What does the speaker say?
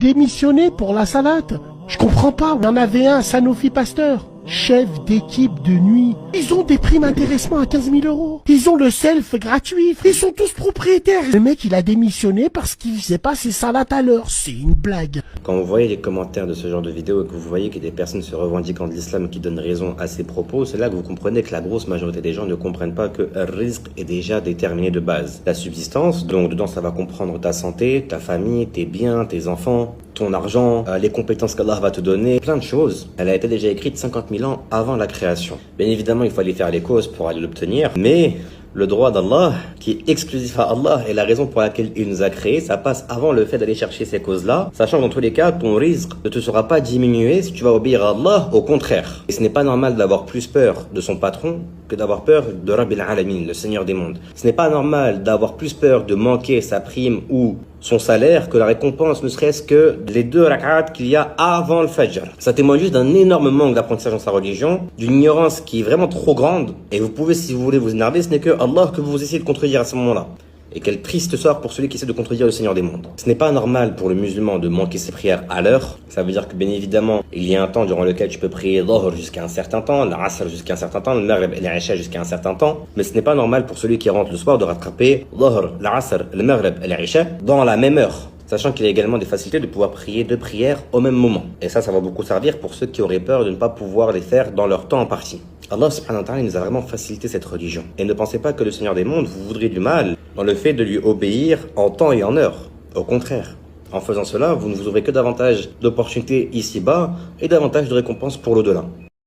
Démissionner pour la salade? Je comprends pas. Il y en avait un, Sanofi Pasteur, chef d'équipe de nuit. Ils ont des primes intéressement à 15 000 euros. Ils ont le self gratuit. Ils sont tous propriétaires. Le mec, il a démissionné parce qu'il faisait pas ses salades à l'heure. C'est une blague. Quand vous voyez les commentaires de ce genre de vidéo et que vous voyez que des personnes se revendiquant de l'islam qui donnent raison à ces propos, c'est là que vous comprenez que la grosse majorité des gens ne comprennent pas que le risque est déjà déterminé de base. La subsistance, donc dedans ça va comprendre ta santé, ta famille, tes biens, tes enfants, ton argent, les compétences qu'Allah va te donner, plein de choses. Elle a été déjà écrite 50 000 ans avant la création. Bien évidemment, il fallait faire les causes pour aller l'obtenir, mais le droit d'Allah, qui est exclusif à Allah et la raison pour laquelle il nous a créés, ça passe avant le fait d'aller chercher ces causes-là, sachant que dans tous les cas, ton risque ne te sera pas diminué si tu vas obéir à Allah, au contraire. Et ce n'est pas normal d'avoir plus peur de son patron que d'avoir peur de Rabbil Alamin, le Seigneur des mondes. Ce n'est pas normal d'avoir plus peur de manquer sa prime ou son salaire que la récompense, ne serait-ce que les 2 rak'at qu'il y a avant le Fajr. Ça témoigne juste d'un énorme manque d'apprentissage dans sa religion, d'une ignorance qui est vraiment trop grande, et vous pouvez, si vous voulez vous énerver, ce n'est que Allah que vous essayez de contredire à ce moment-là. Et quel triste sort pour celui qui essaie de contredire le Seigneur des mondes. Ce n'est pas normal pour le musulman de manquer ses prières à l'heure. Ça veut dire que bien évidemment, il y a un temps durant lequel tu peux prier Dhuhr jusqu'à un certain temps, l'Asr jusqu'à un certain temps, le Maghrib et l'Isha jusqu'à un certain temps. Mais ce n'est pas normal pour celui qui rentre le soir de rattraper Dhuhr, l'Asr, le Maghrib et l'Isha dans la même heure. Sachant qu'il y a également des facilités de pouvoir prier 2 prières au même moment. Et ça va beaucoup servir pour ceux qui auraient peur de ne pas pouvoir les faire dans leur temps en partie. Allah subhanahu wa ta'ala nous a vraiment facilité cette religion. Et ne pensez pas que le Seigneur des mondes vous voudrait du mal dans le fait de lui obéir en temps et en heure. Au contraire. En faisant cela, vous ne vous ouvrez que davantage d'opportunités ici-bas et davantage de récompenses pour l'au-delà.